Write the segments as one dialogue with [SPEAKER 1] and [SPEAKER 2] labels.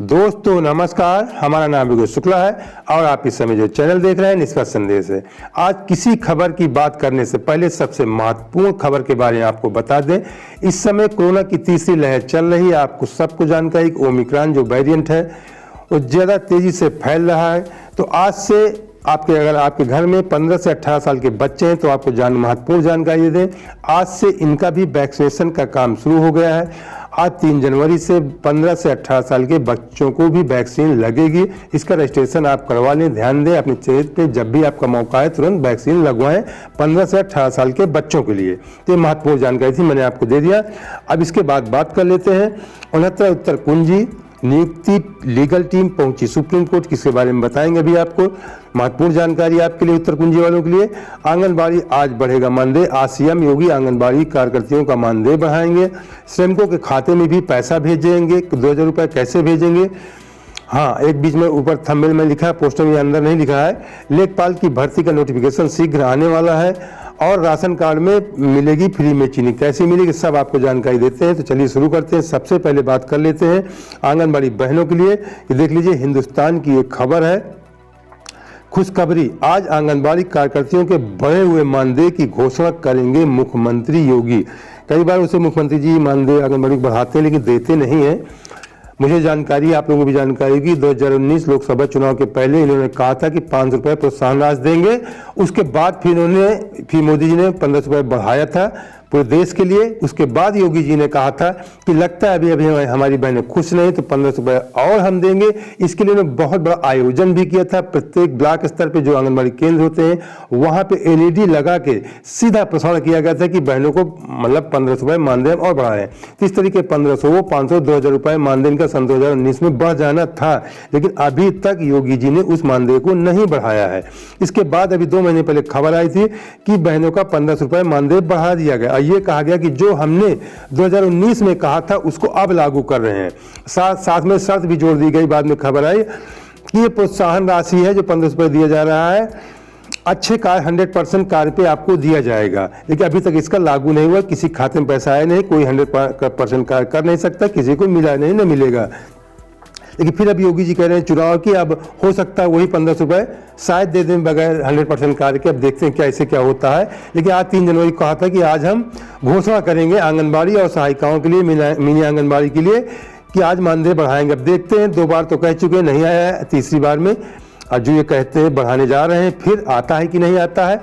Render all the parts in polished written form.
[SPEAKER 1] दोस्तों नमस्कार, हमारा नाम विजय शुक्ला है और आप इस समय जो चैनल देख रहे हैं निष्पक्ष संदेश है। आज किसी खबर की बात करने से पहले सबसे महत्वपूर्ण खबर के बारे में आपको बता दें। इस समय कोरोना की तीसरी लहर चल रही है। आपको सबको जानकारी ओमिक्रॉन जो वेरिएंट है वो ज़्यादा तेज़ी से फैल रहा है। तो आज से अगर आपके घर में 15 से 18 साल के बच्चे हैं तो आपको महत्वपूर्ण जानकारी दे दें। आज से इनका भी वैक्सीनेशन का काम शुरू हो गया है। आज 3 जनवरी से 15 से 18 साल के बच्चों को भी वैक्सीन लगेगी। इसका रजिस्ट्रेशन आप करवा लें। ध्यान दें, अपने सेहत पे जब भी आपका मौका है तुरंत वैक्सीन लगवाएं 15 से 18 साल के बच्चों के लिए। तो ये महत्वपूर्ण जानकारी थी, मैंने आपको दे दिया। अब इसके बाद बात कर लेते हैं। 69 उत्तर कुंजी नियुक्ति लीगल टीम पहुंची सुप्रीम कोर्ट, किसके बारे में बताएंगे अभी आपको। महत्वपूर्ण जानकारी आपके लिए, उत्तर कुंजी वालों के लिए। आंगनबाड़ी आज बढ़ेगा मानदेय। आज सीएम योगी आंगनबाड़ी कार्यकर्तियों का मानदेय बढ़ाएंगे। श्रमिकों के खाते में भी पैसा भेजेंगे। 2000 रुपये कैसे भेजेंगे? हाँ, एक बीच में ऊपर थंबनेल में लिखा है, पोस्टर में अंदर नहीं लिखा है। लेखपाल की भर्ती का नोटिफिकेशन शीघ्र आने वाला है। और राशन कार्ड में मिलेगी फ्री में चीनी, कैसे मिलेगी सब आपको जानकारी देते हैं। तो चलिए शुरू करते हैं। सबसे पहले बात कर लेते हैं आंगनबाड़ी बहनों के लिए। ये देख लीजिए, हिंदुस्तान की एक खबर है, खुशखबरी। आज आंगनबाड़ी कार्यकर्तियों के बढ़े हुए मानदेय की घोषणा करेंगे मुख्यमंत्री योगी। कई बार उसे मुख्यमंत्री जी मानदेय आंगनबाड़ी बढ़ाते हैं लेकिन देते नहीं हैं। मुझे जानकारी, आप लोगों को भी जानकारी होगी, 2019 लोकसभा चुनाव के पहले इन्होंने कहा था कि 500 रुपये प्रोत्साहन राशि देंगे। उसके बाद फिर मोदी जी ने 1500 रुपये बढ़ाया था पूरे देश के लिए। उसके बाद योगी जी ने कहा था कि लगता है अभी हमारी बहनें खुश नहीं, तो 1500 रुपये और हम देंगे। इसके लिए उन्होंने बहुत बड़ा आयोजन भी किया था। प्रत्येक ब्लॉक स्तर पे जो आंगनबाड़ी केंद्र होते हैं वहाँ पे LED लगा के सीधा प्रसारण किया गया था कि बहनों को मतलब 1500 रुपये मानदेय और बढ़ाएं। तो इस तरीके 1500, 500, 2000 रुपये मानदेय का सन 2019 में बढ़ जाना था, लेकिन अभी तक योगी जी ने उस मानदेय को नहीं बढ़ाया है। इसके बाद अभी 2 महीने पहले खबर आई थी कि बहनों का 1500 रुपये मानदेय बढ़ा दिया गया। ये कहा गया कि जो हमने 2019 में कहा था उसको अब लागू कर रहे हैं। साथ में शर्त भी जोड़ दी गई। बाद में खबर आई कि ये प्रोत्साहन राशि है जो 1500 रुपये दिया जा रहा है, अच्छे कार्य 100% कार्य पे आपको दिया जाएगा। लेकिन अभी तक इसका लागू नहीं हुआ, किसी खाते में पैसा आया नहीं, कोई 100% कार्य कर नहीं सकता, किसी को मिला नहीं, न मिलेगा। लेकिन फिर अब योगी जी कह रहे हैं चुनाव की, अब हो सकता है वही 1500 रुपये शायद दे दें बगैर 100% कार्य के। अब देखते हैं क्या इससे क्या होता है। लेकिन आज 3 जनवरी को कहा था कि आज हम घोषणा करेंगे आंगनबाड़ी और सहायिकाओं के लिए, मिनी आंगनबाड़ी के लिए, कि आज मानदेय बढ़ाएंगे। अब देखते हैं, 2 बार तो कह चुके हैं, नहीं आया है, तीसरी बार में और जो ये कहते हैं बढ़ाने जा रहे हैं, फिर आता है कि नहीं आता है।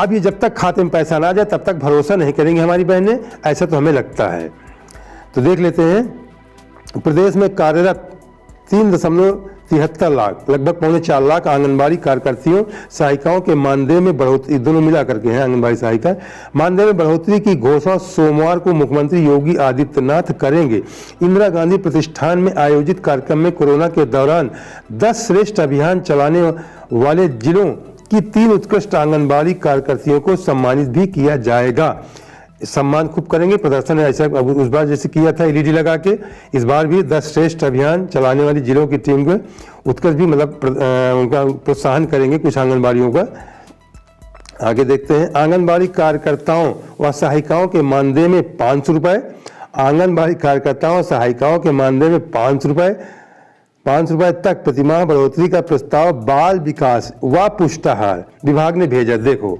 [SPEAKER 1] अब ये जब तक खाते में पैसा ना जाए तब तक भरोसा नहीं करेंगे हमारी बहनें, ऐसा तो हमें लगता है। तो देख लेते हैं, प्रदेश में कार्यरत 3.73 लाख, लगभग 3.25 लाख आंगनबाड़ी कार्यकर्तियों सहायिकाओं के मानदेय में बढ़ोतरी, दोनों मिला करके हैं आंगनबाड़ी सहायिका, मानदेय में बढ़ोतरी की घोषणा सोमवार को मुख्यमंत्री योगी आदित्यनाथ करेंगे। इंदिरा गांधी प्रतिष्ठान में आयोजित कार्यक्रम में कोरोना के दौरान 10 श्रेष्ठ अभियान चलाने वाले जिलों की 3 उत्कृष्ट आंगनबाड़ी कार्यकर्तियों को सम्मानित भी किया जाएगा। सम्मान खूब करेंगे, प्रदर्शन ऐसा उस बार जैसे किया था LED लगा के, इस बार भी 10 श्रेष्ठ अभियान चलाने वाली जिलों की टीम को उत्कृष्ट भी मतलब उनका प्रोत्साहन करेंगे कुछ आंगनबाड़ियों का। आगे देखते हैं, आंगनबाड़ी कार्यकर्ताओं व सहायिकाओं के मानदेय में 500 रुपये। आंगनबाड़ी कार्यकर्ताओं और सहायिकाओं के मानदेय में 500 रुपये तक प्रतिमाह बढ़ोतरी का प्रस्ताव बाल विकास व पुष्टाहार विभाग ने भेजा। देखो,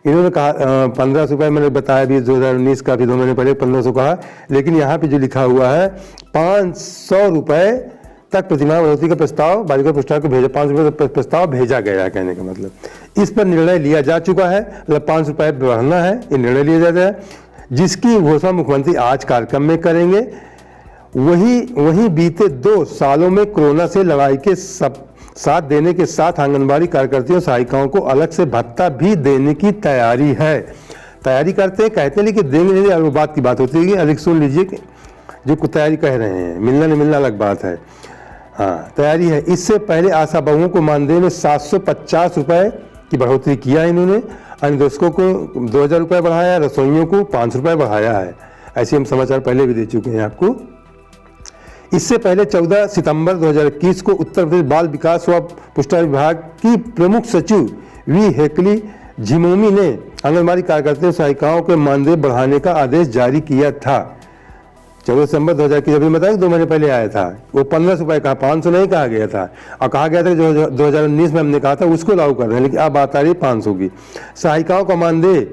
[SPEAKER 1] इन्होंने कहा 1500 रुपये, मैंने बताया भी 2019 का भी 2 महीने पहले 1500 कहा, लेकिन यहाँ पे जो लिखा हुआ है 500 रुपये तक प्रतिमाह बढ़ोतरी का प्रस्ताव बालिका पुष्टाहार को भेजा। 500 रुपये का प्रस्ताव भेजा गया है, कहने का मतलब इस पर निर्णय लिया जा चुका है। मतलब 500 रुपये बढ़ाना है, ये निर्णय लिया जाता है, जिसकी घोषणा मुख्यमंत्री आज कार्यक्रम में करेंगे। वही बीते 2 सालों में कोरोना से लड़ाई के साथ देने के साथ आंगनबाड़ी कार्यकर्तियों सहायिकाओं को अलग से भत्ता भी देने की तैयारी है। तैयारी करते हैं, कहते हैं, लेकिन देंगे नहीं, और वो बात की बात होती है। अधिक सुन लीजिए कि जो तैयारी कह रहे हैं, मिलना नहीं मिलना अलग बात है। हाँ, तैयारी है। इससे पहले आशा बहुओं को मानदेय में 750 रुपये की बढ़ोतरी किया इन्होंने। अनुदेशकों को 2000 रुपये बढ़ाया, रसोइयों को 500 रुपये बढ़ाया है। ऐसे हम समाचार पहले भी दे चुके हैं आपको। इससे पहले 14 सितंबर 2021 को उत्तर प्रदेश बाल विकास व पुष्टाहार विभाग की प्रमुख सचिव वी हेकली झिमोमी ने आंगनबाड़ी कार्यकर्ता सहायिकाओं के मानदेय बढ़ाने का आदेश जारी किया था। 14 दिसंबर 2000 की, अभी बताया 2 महीने पहले आया था, वो 1500 रुपये कहा, 500 नहीं कहा गया था। और कहा गया था जो 2019 में हमने कहा था उसको लागू कर रहे हैं, लेकिन अब बात आ रही 500 की। सहायिकाओं का मानदेय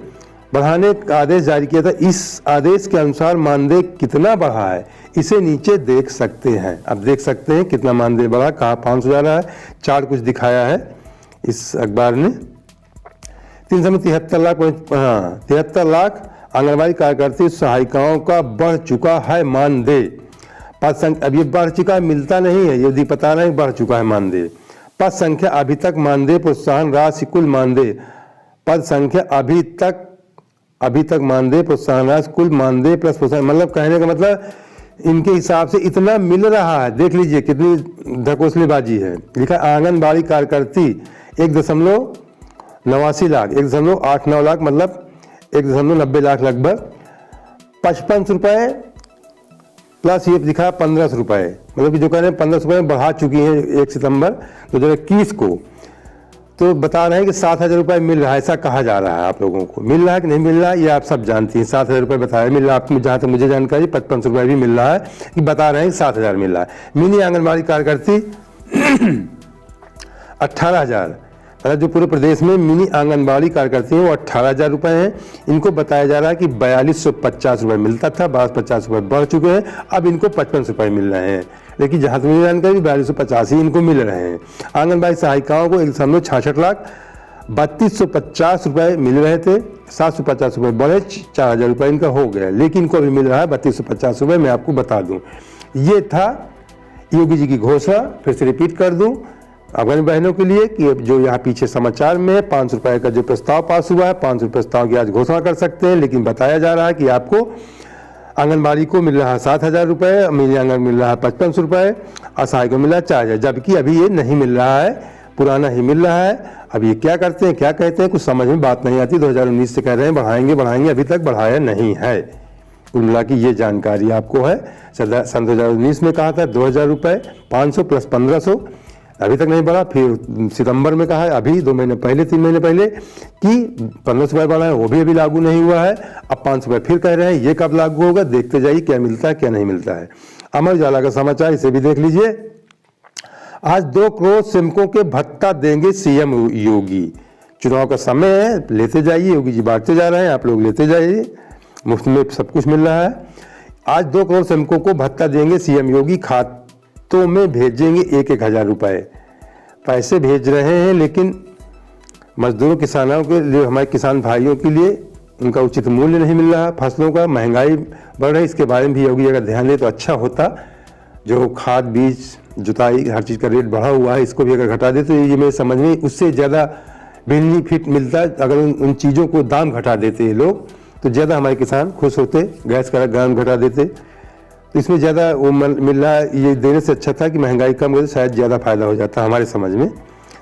[SPEAKER 1] बढ़ाने का आदेश जारी किया था। इस आदेश के अनुसार मानदेय कितना बढ़ा है इसे नीचे देख सकते हैं। अब देख सकते हैं कितना मानदेय बढ़ा, कहाँ 500 जा रहा है, चार्ट कुछ दिखाया है इस अखबार ने। 373 लाख, हाँ 73 लाख आंगनबाड़ी कार्यकर्ती सहायिकाओं का बढ़ चुका है मानदेय। पद संख्या अब ये बढ़ चुका है, मिलता नहीं है, यदि पता नहीं बढ़ चुका है मानदेय। पद संख्या अभी तक मानदेय प्रोत्साहन राशि कुल मानदेय, पद संख्या अभी तक मानदेय प्रोत्साहन राशि कुल मानदेय प्लस प्रोत्साहन, मतलब कहने का मतलब इनके हिसाब से इतना मिल रहा है। देख लीजिए कितनी ढकोसलेबाजी है। लिखा आंगनबाड़ी कार्यकर्ती 1.89 लाख, 1.89 लाख मतलब 1.90 लाख लगभग, 55 रुपये प्लस ये दिखा 1500 रुपये, मतलब कि जो कह रहे हैं 1500 रुपये बढ़ा चुकी हैं 1 सितंबर 2021 को। तो बता रहे हैं कि 7000 रुपये मिल रहा है, ऐसा कहा जा रहा है। आप लोगों को मिल रहा है कि नहीं मिल रहा है ये आप सब जानती हैं। 7000 रुपये बताया मिल रहा है, आपको जहाँ तक मुझे जानकारी 5500 रुपये भी मिल रहा है, कि बता रहे हैं कि 7000 मिल रहा है। मिनी आंगनबाड़ी कार्यकर्ती 18,000, मतलब जो पूरे प्रदेश में मिनी आंगनबाड़ी कार्यकर्ती हैं वो 18,000 रुपये हैं। इनको बताया जा रहा है कि 4250 रुपये मिलता था, 5250 रुपये बढ़ चुके हैं, अब इनको 55 रुपये मिल रहे हैं। लेकिन जहाँ तक मुझे जानकारी 4250 ही इनको मिल रहे हैं। आंगनबाड़ी सहायिकाओं को 1.66 लाख 3250 रुपये मिल रहे थे, 750 रुपये बढ़े, 4000 रुपये इनका हो गया, लेकिन इनको अभी मिल रहा है 3250 रुपये। मैं आपको बता दूँ, ये था योगी जी की घोषणा। फिर से रिपीट कर दूँ अफगानी बहनों के लिए कि जो यहाँ पीछे समाचार में 500 रुपये का जो प्रस्ताव पास हुआ है, 500 प्रस्ताव की आज घोषणा कर सकते हैं, लेकिन बताया जा रहा है कि आपको आंगनबाड़ी को मिल रहा है 7000 रुपये, मिनी आंगन मिल रहा है 5500 रुपये, असहाय को मिल रहा है 4000, जबकि अभी ये नहीं मिल रहा है, पुराना ही मिल रहा है। अब ये क्या करते हैं क्या कहते हैं कुछ समझ में बात नहीं आती। 2019 से कह रहे हैं बढ़ाएंगे, अभी तक बढ़ाया नहीं है। कुल मिला की ये जानकारी आपको है। सन 2019 में कहा था 2000 रुपये, 500 प्लस 1500, अभी तक नहीं बढ़ा। फिर सितंबर में कहा है अभी 2 महीने पहले 3 महीने पहले कि 1500 रुपये बढ़ा है, वो भी अभी लागू नहीं हुआ है। अब 500 रुपये फिर कह रहे हैं, ये कब लागू होगा देखते जाइए क्या मिलता है क्या नहीं मिलता है। अमर उजाला का समाचार, इसे भी देख लीजिए। आज 2 करोड़ श्रमिकों के भत्ता देंगे सीएम योगी। चुनाव का समय है, लेते जाइए, योगी जी बांटते जा रहे हैं, आप लोग लेते जाइए, मुफ्त में सब कुछ मिल रहा है। आज 2 करोड़ श्रमिकों को भत्ता देंगे सीएम योगी, खातों में भेजेंगे 1-1 हज़ार रुपये। पैसे भेज रहे हैं, लेकिन मजदूरों किसानों के लिए, हमारे किसान भाइयों के लिए उनका उचित मूल्य नहीं मिल रहा। फसलों का महंगाई बढ़ रही, इसके बारे में भी योगी अगर ध्यान दे तो अच्छा होता। जो खाद बीज जुताई हर चीज़ का रेट बढ़ा हुआ है, इसको भी अगर घटा दे तो ये मेरे समझ में उससे ज़्यादा बेनिफिट मिलता। अगर उन चीज़ों को दाम घटा देते ये लोग तो ज़्यादा हमारे किसान खुश होते। गैस का दाम घटा देते तो इसमें ज़्यादा वो मिल रहा है, ये देने से अच्छा था कि महंगाई कम हो तो शायद ज़्यादा फायदा हो जाता हमारे समझ में।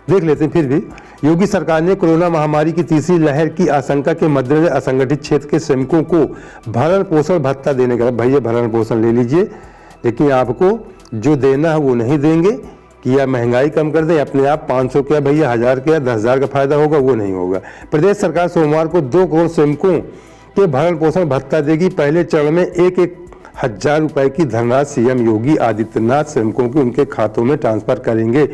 [SPEAKER 1] देख लेते हैं। फिर भी योगी सरकार ने कोरोना महामारी की तीसरी लहर की आशंका के मद्देनजर असंगठित क्षेत्र के श्रमिकों को भरण पोषण भत्ता देने का, भैया भरण पोषण ले लीजिए, लेकिन आपको जो देना है वो नहीं देंगे कि या महंगाई कम कर दें, अपने आप 500 क्या भैया 1000 क्या 10,000 का फायदा होगा, वो नहीं होगा। प्रदेश सरकार सोमवार को 2 करोड़ श्रमिकों के भरण पोषण भत्ता देगी। पहले चरण में 1-1 हज़ार रुपये की धनराशि सीएम योगी आदित्यनाथ श्रमिकों के उनके खातों में ट्रांसफर करेंगे।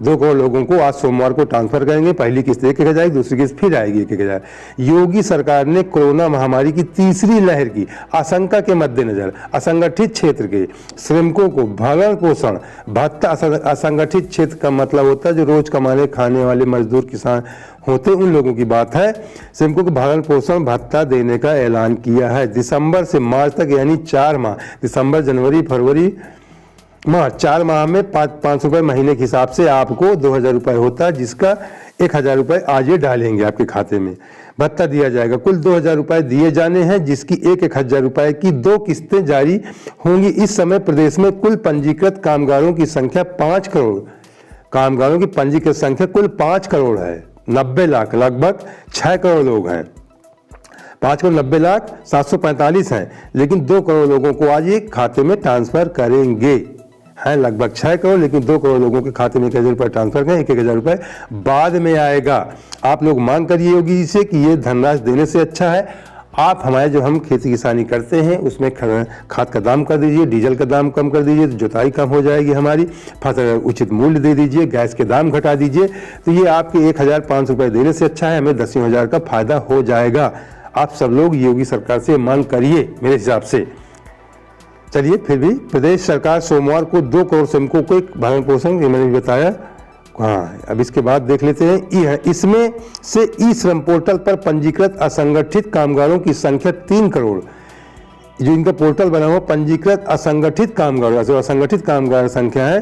[SPEAKER 1] 2 करोड़ लोगों को आज सोमवार को ट्रांसफर करेंगे। पहली किस्त 1-1 हज़ार, दूसरी किस्त फिर आएगी 1-1 हज़ार। योगी सरकार ने कोरोना महामारी की तीसरी लहर की आशंका के मद्देनजर असंगठित क्षेत्र के श्रमिकों को भरण पोषण भत्ता, असंगठित क्षेत्र का मतलब होता है जो रोज कमाने खाने वाले मजदूर किसान होते, उन लोगों की बात है। श्रमिकों को भरण पोषण भत्ता देने का ऐलान किया है। दिसंबर से मार्च तक यानी 4 माह, दिसंबर जनवरी फरवरी मार्च 4 माह में 500 रुपये महीने के हिसाब से आपको 2,000 रुपये होता है, जिसका 1,000 रुपये आज ये डालेंगे आपके खाते में, भत्ता दिया जाएगा। कुल 2,000 रुपये दिए जाने हैं, जिसकी 1-1 हज़ार रुपये की 2 किस्तें जारी होंगी। इस समय प्रदेश में कुल पंजीकृत कामगारों की संख्या 5 करोड़, कामगारों की पंजीकृत संख्या कुल 5 करोड़ है, 90 लाख, लगभग 6 करोड़ लोग हैं। 5 करोड़ 90 लाख 745 हैं, लेकिन 2 करोड़ लोगों को आज ये खाते में ट्रांसफर करेंगे। हैं लगभग 6 करोड़, लेकिन 2 करोड़ लोगों के खाते में 1,000 रुपये ट्रांसफर करें। 1-1 हज़ार रुपये बाद में आएगा। आप लोग मांग करिए योगी जी से कि ये धनराशि देने से अच्छा है आप हमारे जो हम खेती किसानी करते हैं उसमें खाद का दाम कर दीजिए, डीजल का दाम कम कर दीजिए, तो जुताई कम हो जाएगी हमारी, फसल उचित मूल्य दे दीजिए, गैस के दाम घटा दीजिए, तो ये आपके 1,500 रुपये देने से अच्छा है हमें 10,000 का फायदा हो जाएगा। आप सब लोग योगी सरकार से मांग करिए मेरे हिसाब से। चलिए, फिर भी प्रदेश सरकार सोमवार को 2 करोड़ श्रमिकों को एक भरण पोषण, ये मैंने भी बताया। हाँ, अब इसके बाद देख लेते हैं। इसमें से ई श्रम पोर्टल पर पंजीकृत असंगठित कामगारों की संख्या 3 करोड़, जो इनका पोर्टल बना हुआ पंजीकृत असंगठित कामगारों, जो असंगठित कामगार संख्या है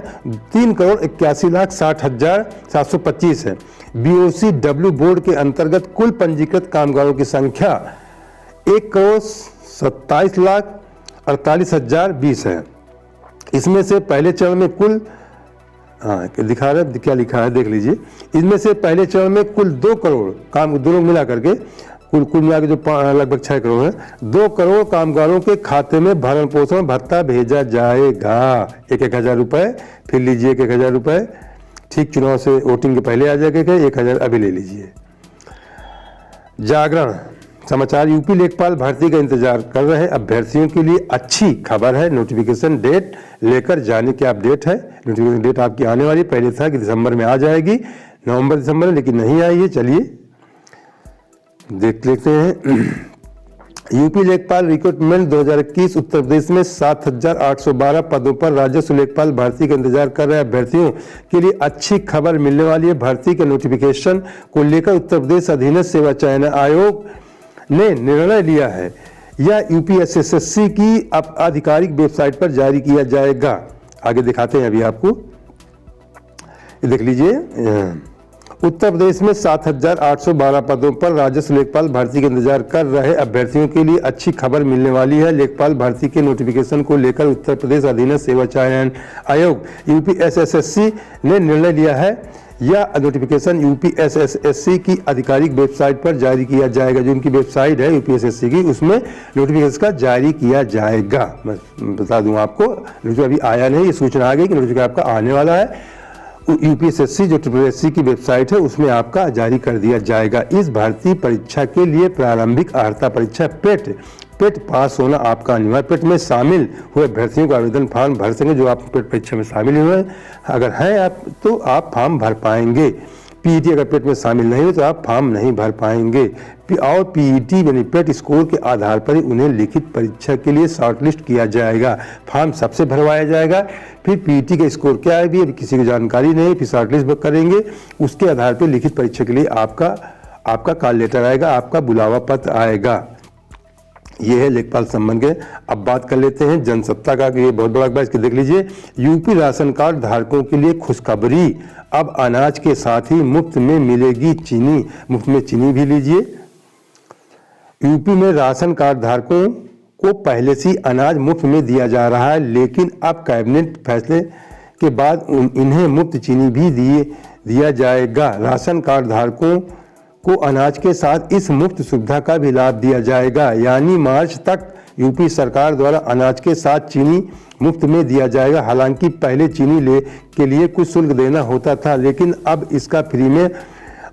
[SPEAKER 1] 3,81,60,725 है। BOCW बोर्ड के अंतर्गत कुल पंजीकृत कामगारों की संख्या 1,27,48,020 है। इसमें से पहले चरण में कुल दिखा रहे क्या लिखा है देख लीजिए। इसमें से पहले चरण में कुल 2 करोड़ काम, दोनों मिला करके कुल मिला के जो लगभग 6 करोड़ है, 2 करोड़ कामगारों के खाते में भरण पोषण भत्ता भेजा जाएगा। 1,000 रुपये, फिर लीजिए 1,000 रुपये, ठीक चुनाव से वोटिंग के पहले आ जाएगा। 1,000 अभी ले लीजिए। जागरण समाचार, यूपी लेखपाल भर्ती का इंतजार कर रहे अभ्यर्थियों के लिए अच्छी खबर है। नोटिफिकेशन डेट लेकर जाने की अपडेट है। नोटिफिकेशन डेट आपकी आने वाली, पहले था कि दिसंबर में आ जाएगी, नवंबर दिसंबर में, लेकिन नहीं आई है। चलिए देख लेते हैं। यूपी लेखपाल रिक्रूटमेंट 2021, उत्तर प्रदेश में 7,812 पदों पर राजस्व लेखपाल भर्ती का इंतजार कर रहे अभ्यर्थियों के लिए अच्छी खबर मिलने वाली है। भर्ती के नोटिफिकेशन को लेकर उत्तर प्रदेश अधीनस्थ सेवा चयन आयोग ने निर्णय लिया है। यह यूपीएसएससी की आधिकारिक वेबसाइट पर जारी किया जाएगा। आगे दिखाते हैं अभी आपको, देख लीजिए। उत्तर प्रदेश में 7,812 पदों पर राजस्व लेखपाल भर्ती का इंतजार कर रहे अभ्यर्थियों के लिए अच्छी खबर मिलने वाली है। लेखपाल भर्ती के नोटिफिकेशन को लेकर उत्तर प्रदेश अधीनस्थ सेवा चयन आयोग यूपीएसएससी ने निर्णय लिया है। यह नोटिफिकेशन यूपीएसएससी की आधिकारिक वेबसाइट पर जारी किया जाएगा। जो उनकी वेबसाइट है यूपीएसएससी की, उसमें नोटिफिकेशन का जारी किया जाएगा। मैं बता दूं आपको, अभी आया नहीं, ये सूचना आ गई कि नोटिफिकेशन आपका आने वाला है। यूपीएसएससी जो ट्रिपल की वेबसाइट है उसमें आपका जारी कर दिया जाएगा। इस भर्ती परीक्षा के लिए प्रारंभिक अर्हता परीक्षा पेट पास होना आपका अनिवार्य। पेट में शामिल हुए अभ्यर्थियों का आवेदन फॉर्म भर सकेंगे। जो आप पेट परीक्षा में शामिल हुए अगर हैं आप, तो आप फॉर्म भर पाएंगे। पीईटी अगर पेट में शामिल नहीं हो तो आप फॉर्म नहीं भर पाएंगे। और पीईटी यानी पेट स्कोर के आधार पर ही उन्हें लिखित परीक्षा के लिए शॉर्टलिस्ट किया जाएगा। फॉर्म सबसे भरवाया जाएगा, फिर पीईटी का स्कोर क्या है भी अभी किसी को जानकारी नहीं, फिर शॉर्टलिस्ट करेंगे। उसके आधार पर लिखित परीक्षा के लिए आपका कॉल लेटर आएगा, आपका बुलावा पत्र आएगा। ये है लेखपाल संबंध के। अब बात कर लेते हैं जनसत्ता का, ये बहुत बड़ा बात, देख लीजिए। यूपी राशन कार्ड धारकों के लिए खुशखबरी, अब अनाज के साथ ही मुफ्त में मिलेगी चीनी। मुफ्त में चीनी भी लीजिए। यूपी में राशन कार्ड धारकों को पहले से अनाज मुफ्त में दिया जा रहा है, लेकिन अब कैबिनेट फैसले के बाद इन्हें मुफ्त चीनी भी दिया जाएगा। राशन कार्ड धारकों को अनाज के साथ इस मुफ्त सुविधा का भी लाभ दिया जाएगा। यानी मार्च तक यूपी सरकार द्वारा अनाज के साथ चीनी मुफ्त में दिया जाएगा। हालांकि पहले चीनी के लिए कुछ शुल्क देना होता था, लेकिन अब इसका फ्री में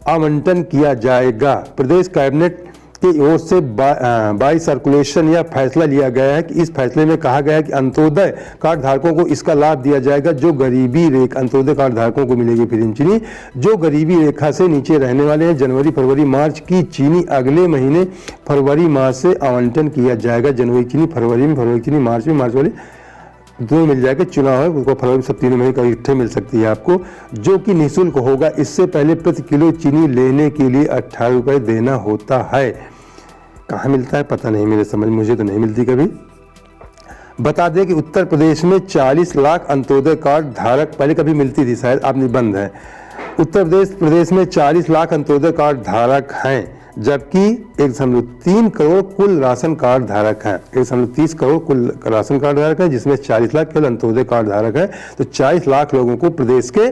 [SPEAKER 1] आवंटन किया जाएगा। प्रदेश कैबिनेट की ओर से बाई सर्कुलेशन यह फैसला लिया गया है कि इस फैसले में कहा गया है कि अंत्योदय कार्ड धारकों को इसका लाभ दिया जाएगा। जो गरीबी रेखा, अंत्योदय कार्ड धारकों को मिलेगी फ्री में चीनी। जो गरीबी रेखा से नीचे रहने वाले हैं, जनवरी फरवरी मार्च की चीनी अगले महीने फरवरी माह से आवंटन किया जाएगा। जनवरी चीनी फरवरी में, फरवरी चीनी मार्च में, मार्च वाले दो मिल जाएगा। चुनाव है उसको फरवरी सब 3 महीने का इकट्ठे मिल सकती है आपको, जो कि निःशुल्क होगा। इससे पहले प्रति किलो चीनी लेने के लिए 18 रुपये देना होता है। कहाँ मिलता है पता नहीं, मेरे समझ मुझे तो नहीं मिलती कभी। बता दें कि उत्तर प्रदेश में 40 लाख अंत्योदय कार्ड धारक, पहले कभी मिलती थी शायद, अब बंद है। उत्तर प्रदेश में 40 लाख अंत्योदय कार्ड धारक हैं, जबकि 1.3 करोड़ कुल राशन कार्ड धारक हैं। 1.30 करोड़ कुल राशन कार्ड धारक हैं, जिसमें 40 लाख केवल अंत्योदय कार्ड धारक हैं। तो 40 लाख लोगों को प्रदेश के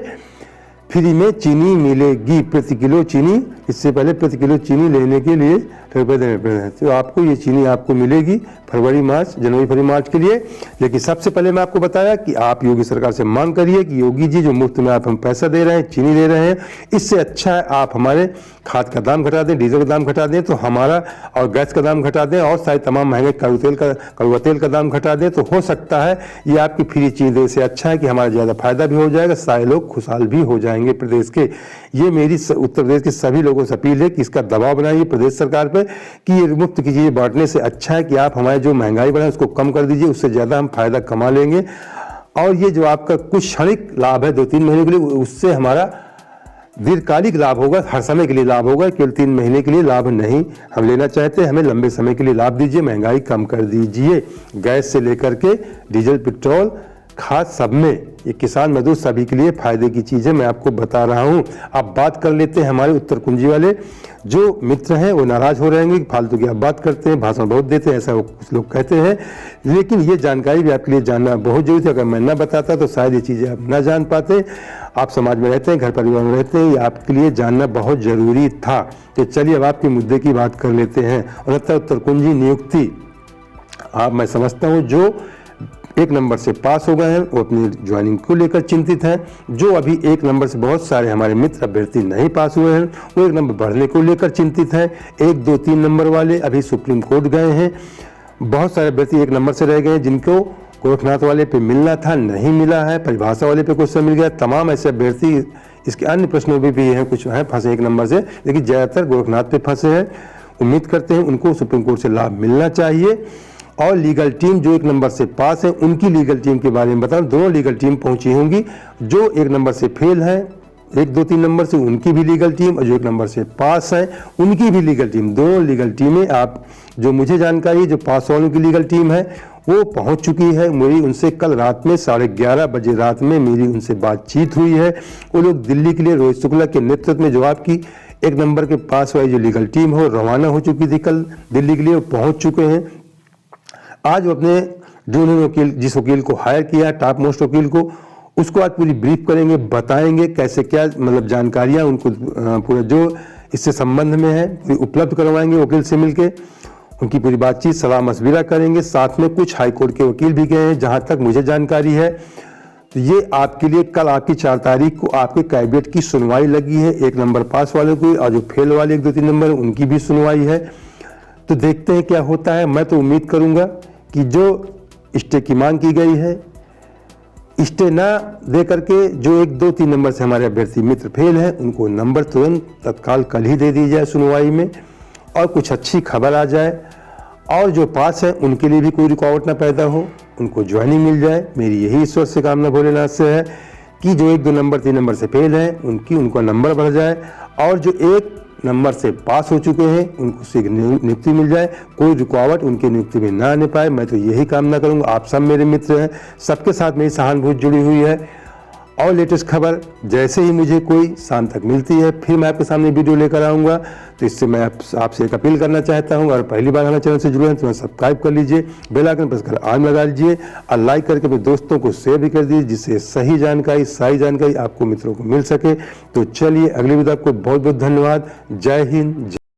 [SPEAKER 1] फ्री में चीनी मिलेगी प्रति किलो चीनी। इससे पहले प्रति किलो चीनी लेने के लिए रुपये देने पड़ते हैं। तो आपको ये चीनी आपको मिलेगी फरवरी मार्च, जनवरी फरवरी मार्च के लिए। लेकिन सबसे पहले मैं आपको बताया कि आप योगी सरकार से मांग करिए कि योगी जी जो मुफ्त में आप हम पैसा दे रहे हैं, चीनी दे रहे हैं, इससे अच्छा है आप हमारे खाद का दाम घटा दें, डीजल का दाम घटा दें तो हमारा, और गैस का दाम घटा दें, और सारे तमाम महंगे कड़वा तेल का दाम घटा दें। तो हो सकता है ये आपकी फ्री चीज़ देने से अच्छा है कि हमारा ज़्यादा फायदा भी हो जाएगा, सारे लोग खुशहाल भी हो जाएंगे प्रदेश के। ये मेरी उत्तर प्रदेश के सभी लोगों से अपील है कि इसका दबाव बनाइए प्रदेश सरकार पर कि ये मुफ्त की चीज़ें बांटने से अच्छा है कि आप हमारे जो महंगाई बढ़ा है उसको कम कर दीजिए, उससे ज़्यादा हम फायदा कमा लेंगे। और ये जो आपका कुछ क्षणिक लाभ है 2-3 महीने के लिए, उससे हमारा दीर्घकालिक लाभ होगा, हर समय के लिए लाभ होगा, केवल 3 महीने के लिए लाभ नहीं हम लेना चाहते। हमें लंबे समय के लिए लाभ दीजिए, महंगाई कम कर दीजिए। गैस से लेकर के डीजल, पेट्रोल, खाद, सब में ये किसान मजदूर सभी के लिए फायदे की चीज़ें मैं आपको बता रहा हूँ। अब बात कर लेते हैं हमारे उत्तर कुंजी वाले जो मित्र हैं, वो नाराज हो रहे हैं कि फालतू की आप बात करते हैं, भाषण बहुत देते हैं, ऐसा वो कुछ लोग कहते हैं। लेकिन ये जानकारी भी आपके लिए जानना बहुत जरूरी है। अगर मैं ना बताता तो शायद ये चीज़ें आप ना जान पाते। आप समाज में रहते हैं, घर परिवार में रहते हैं, ये आपके लिए जानना बहुत ज़रूरी था। तो चलिए अब आपके मुद्दे की बात कर लेते हैं। उत्तर कुंजी नियुक्ति, आप मैं समझता हूँ जो 1 नंबर से पास हो गए हैं वो अपनी ज्वाइनिंग को लेकर चिंतित हैं। जो अभी 1 नंबर से बहुत सारे हमारे मित्र अभ्यर्थी नहीं पास हुए हैं वो 1 नंबर बढ़ने को लेकर चिंतित हैं। 1, 2, 3 नंबर वाले अभी सुप्रीम कोर्ट गए हैं। बहुत सारे अभ्यर्थी 1 नंबर से रह गए हैं जिनको गोरखनाथ वाले पे मिलना था, नहीं मिला है, परिभाषा वाले पे क्वेश्चन मिल गया। तमाम ऐसे अभ्यर्थी इसके अन्य प्रश्नों में भी हैं, कुछ हैं फंसे 1 नंबर से, लेकिन ज़्यादातर गोरखनाथ पे फंसे हैं। उम्मीद करते हैं उनको सुप्रीम कोर्ट से लाभ मिलना चाहिए। और लीगल टीम जो 1 नंबर से पास है उनकी लीगल टीम के बारे में बताऊं, दोनों लीगल टीम पहुंची होंगी। जो 1 नंबर से फेल है 1, 2, 3 नंबर से, उनकी भी लीगल टीम, और जो 1 नंबर से पास है उनकी भी लीगल टीम, दोनों लीगल टीमें, आप जो मुझे जानकारी जो पास वालों की लीगल टीम है वो पहुंच चुकी है। मेरी उनसे कल रात में 11:30 बजे रात में मेरी उनसे बातचीत हुई है। वो लोग दिल्ली के लिए रोहित शुक्ला के नेतृत्व में जो आपकी 1 नंबर के पास वाली जो लीगल टीम हो रवाना हो चुकी थी कल दिल्ली के लिए, वो पहुँच चुके हैं। आज वो अपने जो उन्होंने वकील, जिस वकील को हायर किया, टॉप मोस्ट वकील को, उसको आज पूरी ब्रीफ करेंगे, बताएंगे कैसे क्या मतलब जानकारियां उनको पूरा जो इससे संबंध में है पूरी उपलब्ध करवाएंगे वकील से मिलके। उनकी पूरी बातचीत सलाह मशविरा करेंगे। साथ में कुछ हाईकोर्ट के वकील भी गए हैं जहां तक मुझे जानकारी है। तो ये आपके लिए कल आपकी 4 तारीख को आपके कैबिनेट की सुनवाई लगी है 1 नंबर पास वालों की, और जो फेल वाले 1, 2, 3 नंबर उनकी भी सुनवाई है। तो देखते हैं क्या होता है। मैं तो उम्मीद करूंगा कि जो स्टे की मांग की गई है, स्टे ना दे करके जो 1, 2, 3 नंबर से हमारे अभ्यर्थी मित्र फेल हैं उनको नंबर तुरंत तत्काल कल ही दे दी जाए सुनवाई में, और कुछ अच्छी खबर आ जाए। और जो पास है उनके लिए भी कोई रुकावट ना पैदा हो, उनको ज्वाइनिंग मिल जाए। मेरी यही ईश्वर से कामना भोलेनाथ से है कि जो 1, 2 नंबर 3 नंबर से फेल हैं उनका नंबर बढ़ जाए, और जो 1 नंबर से पास हो चुके हैं उनको शीघ्र नियुक्ति मिल जाए, कोई रुकावट उनकी नियुक्ति में ना आने पाए। मैं तो यही कामना करूंगा। आप सब मेरे मित्र हैं, सबके साथ मेरी सहानुभूति जुड़ी हुई है। और लेटेस्ट खबर जैसे ही मुझे कोई शाम तक मिलती है फिर मैं आपके सामने वीडियो लेकर आऊँगा। तो इससे मैं आपसे एक अपील करना चाहता हूँ, अगर पहली बार हमारे चैनल से जुड़े हैं तो सब्सक्राइब कर लीजिए, बेल आइकन प्रेस कर ऑल लगा लीजिए, और लाइक करके अपने दोस्तों को शेयर भी कर दीजिए जिससे सही जानकारी आपको मित्रों को मिल सके। तो चलिए अगली वीडियो आपको बहुत बहुत धन्यवाद। जय हिंद।